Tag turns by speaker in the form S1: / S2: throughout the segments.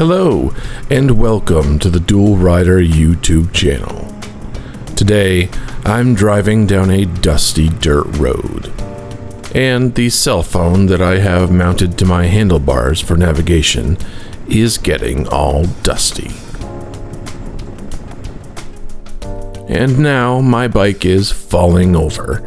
S1: Hello, and welcome to the Dual Rider YouTube channel. Today, I'm driving down a dusty dirt road, and the cell phone that I have mounted to my handlebars for navigation is getting all dusty. And now my bike is falling over,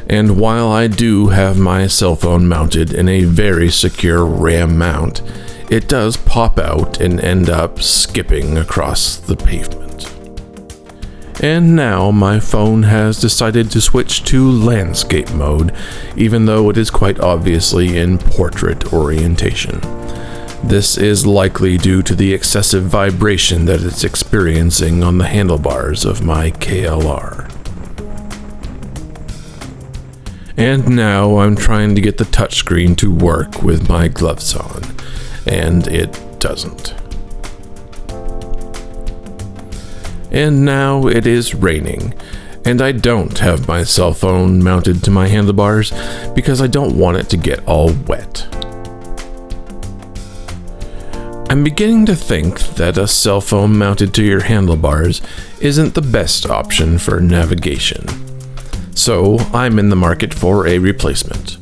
S1: and while I do have my cell phone mounted in a very secure RAM mount, it does pop out and end up skipping across the pavement. And now my phone has decided to switch to landscape mode, even though it is quite obviously in portrait orientation. This is likely due to the excessive vibration that it's experiencing on the handlebars of my KLR. And now I'm trying to get the touchscreen to work with my gloves on, and it doesn't. And now it is raining, and I don't have my cell phone mounted to my handlebars because I don't want it to get all wet. I'm beginning to think that a cell phone mounted to your handlebars isn't the best option for navigation. So I'm in the market for a replacement.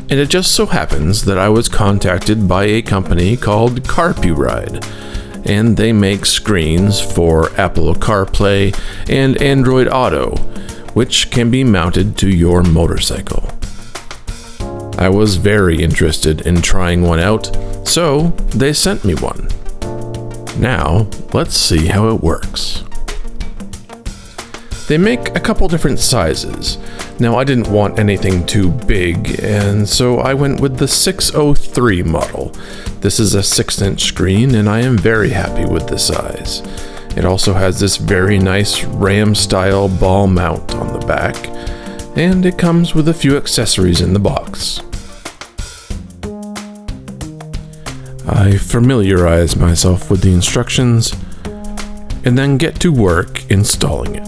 S1: And it just so happens that I was contacted by a company called Carpuride, and they make screens for Apple CarPlay and Android Auto, which can be mounted to your motorcycle. I was very interested in trying one out, so they sent me one. Now, let's see how it works. They make a couple different sizes. Now, I didn't want anything too big, and so I went with the 603 model. This is a 6-inch screen, and I am very happy with the size. It also has this very nice RAM-style ball mount on the back, and it comes with a few accessories in the box. I familiarize myself with the instructions, and then get to work installing it.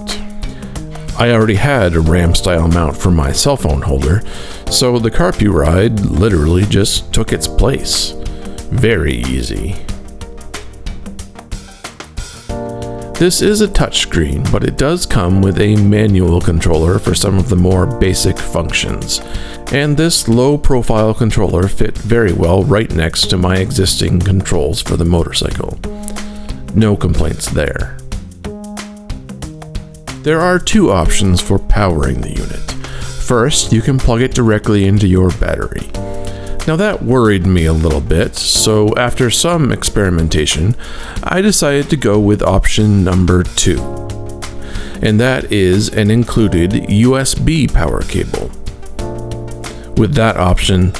S1: I already had a RAM-style mount for my cell phone holder, so the Carpuride literally just took its place. Very easy. This is a touchscreen, but it does come with a manual controller for some of the more basic functions, and this low-profile controller fit very well right next to my existing controls for the motorcycle. No complaints there. There are two options for powering the unit. First, you can plug it directly into your battery. Now that worried me a little bit, so after some experimentation, I decided to go with option number 2. And that is an included USB power cable. With that option,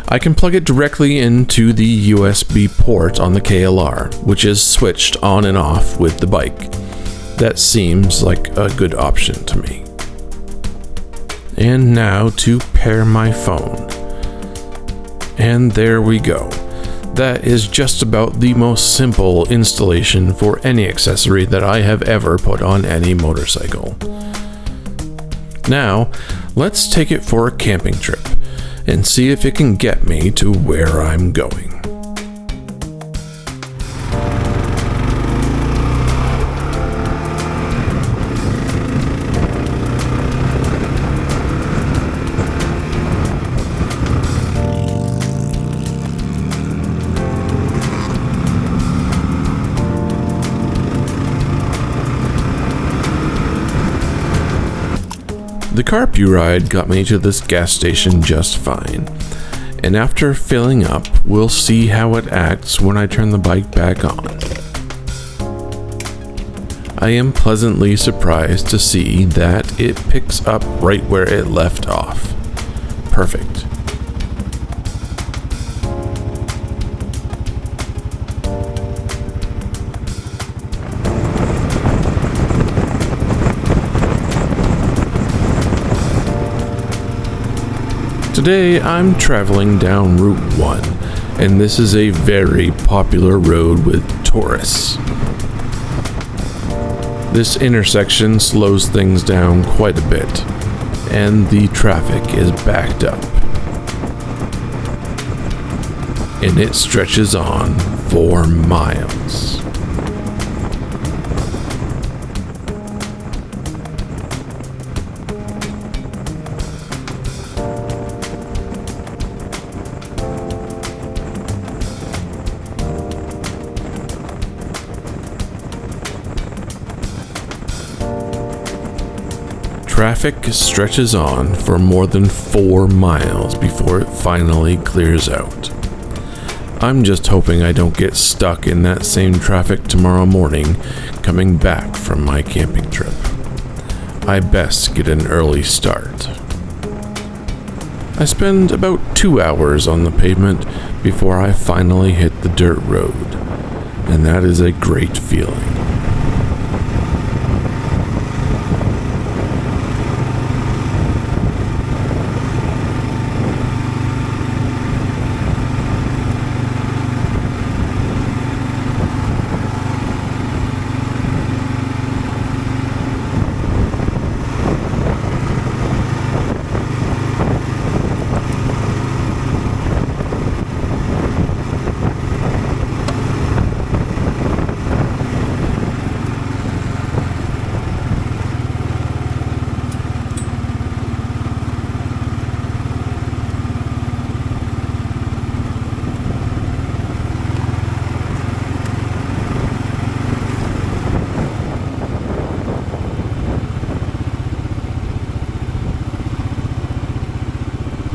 S1: I can plug it directly into the USB port on the KLR, which is switched on and off with the bike. That seems like a good option to me. And now to pair my phone. And there we go. That is just about the most simple installation for any accessory that I have ever put on any motorcycle. Now, let's take it for a camping trip and see if it can get me to where I'm going. The Carpuride got me to this gas station just fine, and after filling up, we'll see how it acts when I turn the bike back on. I am pleasantly surprised to see that it picks up right where it left off. Perfect. Today I'm traveling down Route 1, and this is a very popular road with tourists. This intersection slows things down quite a bit, and the traffic is backed up. and it stretches on for miles. Traffic stretches on for more than 4 miles before it finally clears out. I'm just hoping I don't get stuck in that same traffic tomorrow morning coming back from my camping trip. I best get an early start. I spend about 2 hours on the pavement before I finally hit the dirt road, and that is a great feeling.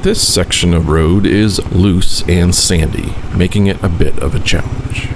S1: This section of road is loose and sandy, making it a bit of a challenge.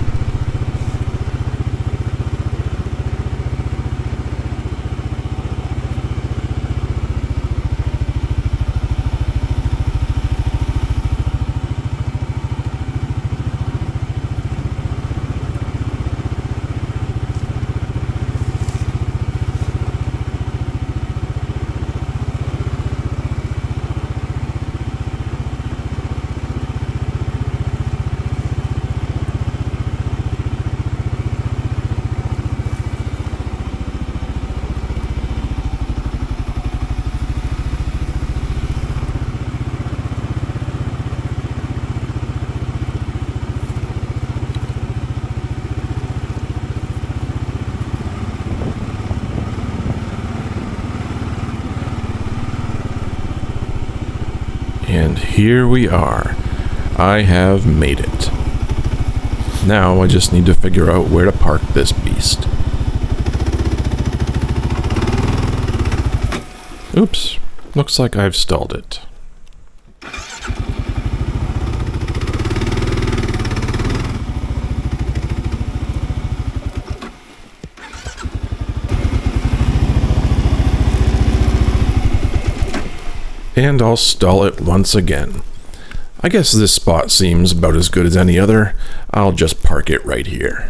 S1: And here we are. I have made it. Now I just need to figure out where to park this beast. Oops, looks like I've stalled it. And I'll stall it once again. I guess this spot seems about as good as any other. I'll just park it right here.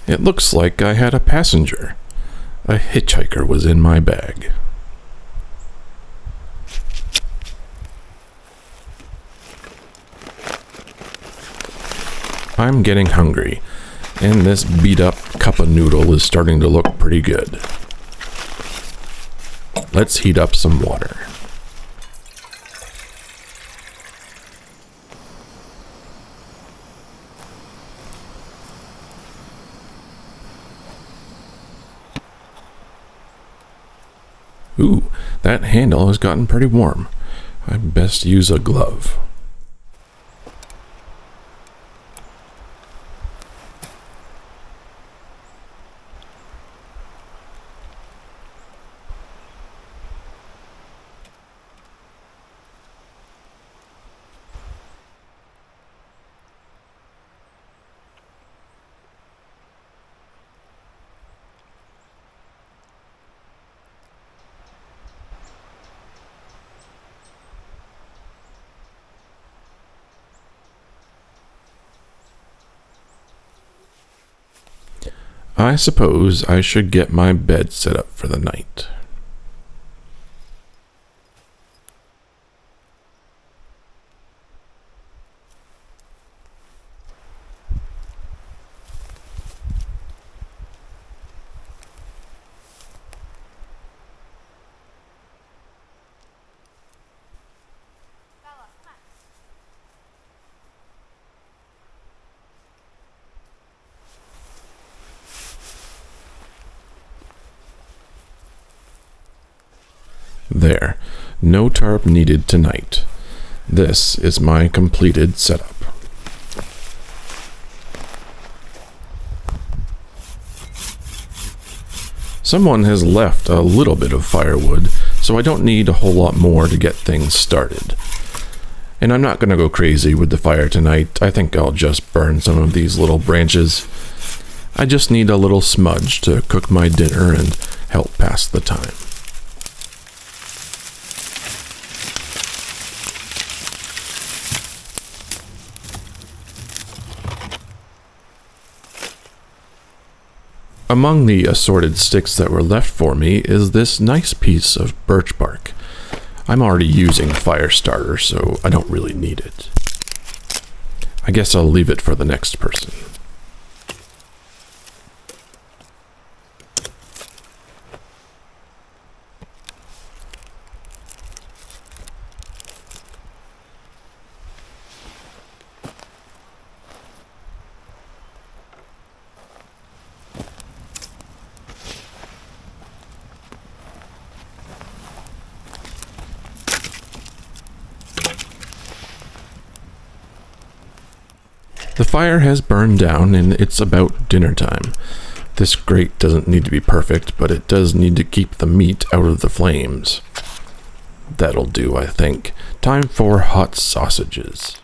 S1: It looks like I had a passenger. A hitchhiker was in my bag. I'm getting hungry, and this beat-up cup of noodle is starting to look pretty good. Let's heat up some water. Ooh, that handle has gotten pretty warm. I best use a glove. I suppose I should get my bed set up for the night. There, no tarp needed tonight. This is my completed setup. Someone has left a little bit of firewood, so I don't need a whole lot more to get things started. And I'm not going to go crazy with the fire tonight. I think I'll just burn some of these little branches. I just need a little smudge to cook my dinner and help pass the time. Among the assorted sticks that were left for me is this nice piece of birch bark. I'm already using a fire starter, so I don't really need it. I guess I'll leave it for the next person. The fire has burned down and it's about dinner time. This grate doesn't need to be perfect, but it does need to keep the meat out of the flames. That'll do, I think. Time for hot sausages.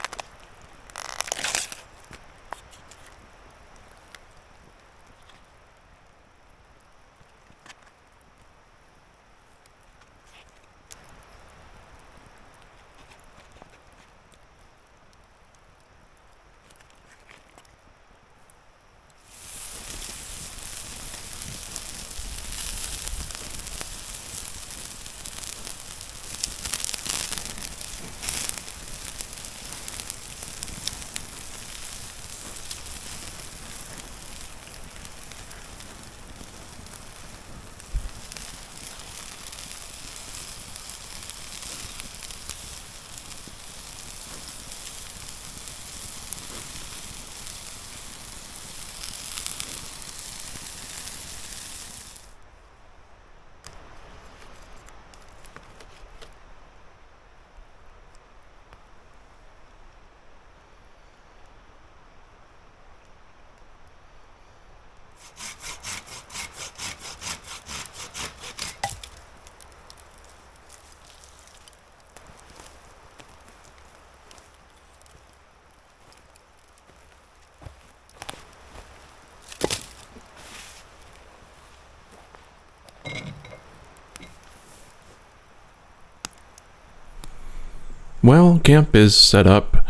S1: Well, camp is set up.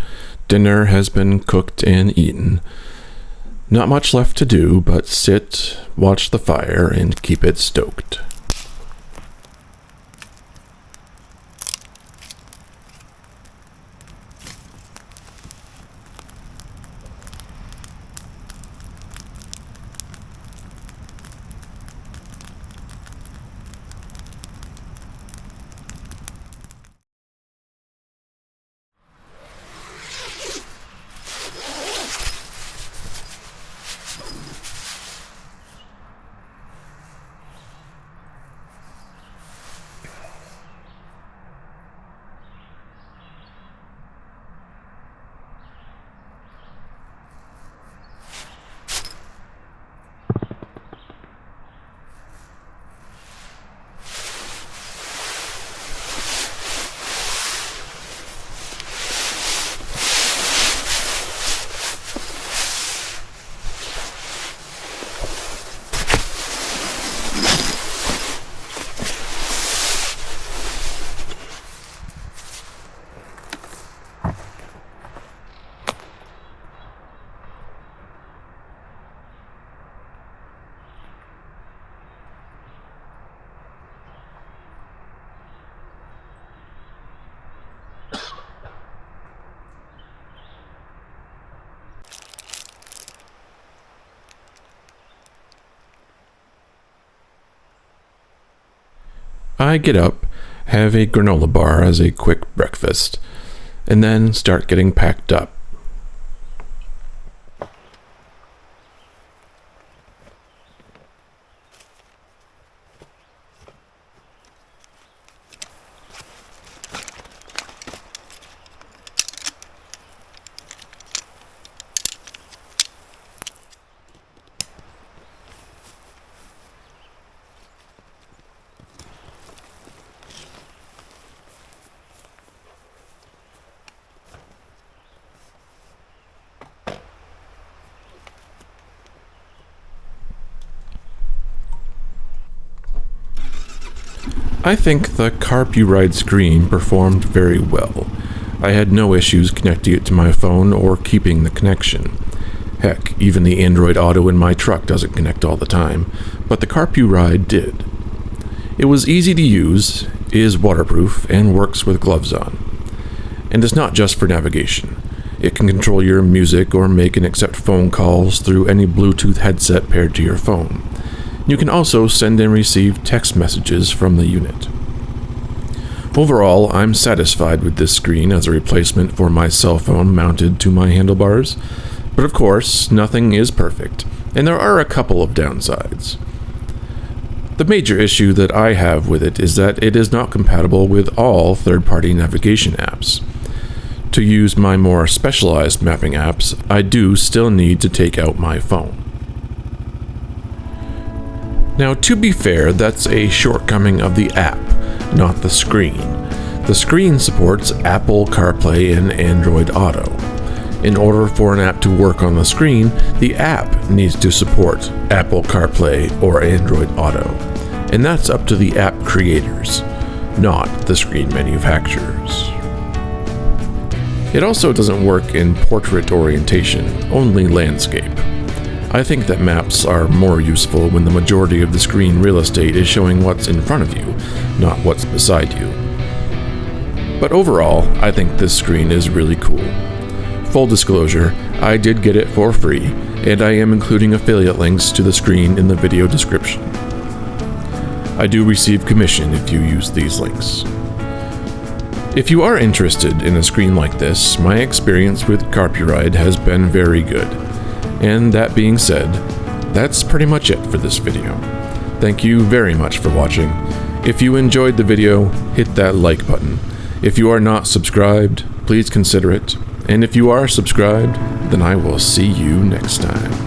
S1: Dinner has been cooked and eaten. Not much left to do but sit, watch the fire, and keep it stoked. I get up, have a granola bar as a quick breakfast, and then start getting packed up. I think the Carpuride screen performed very well. I had no issues connecting it to my phone or keeping the connection. Heck, even the Android Auto in my truck doesn't connect all the time, but the Carpuride did. It was easy to use, is waterproof, and works with gloves on. And it's not just for navigation. It can control your music or make and accept phone calls through any Bluetooth headset paired to your phone. You can also send and receive text messages from the unit. Overall, I'm satisfied with this screen as a replacement for my cell phone mounted to my handlebars, but of course, nothing is perfect, and there are a couple of downsides. The major issue that I have with it is that it is not compatible with all third-party navigation apps. To use my more specialized mapping apps, I do still need to take out my phone. Now, to be fair, that's a shortcoming of the app, not the screen. The screen supports Apple CarPlay and Android Auto. In order for an app to work on the screen, the app needs to support Apple CarPlay or Android Auto. And that's up to the app creators, not the screen manufacturers. It also doesn't work in portrait orientation, only landscape. I think that maps are more useful when the majority of the screen real estate is showing what's in front of you, not what's beside you. But overall, I think this screen is really cool. Full disclosure, I did get it for free, and I am including affiliate links to the screen in the video description. I do receive commission if you use these links. If you are interested in a screen like this, my experience with Carpuride has been very good. And that being said, that's pretty much it for this video. Thank you very much for watching. If you enjoyed the video, hit that like button. If you are not subscribed, please consider it. And if you are subscribed, then I will see you next time.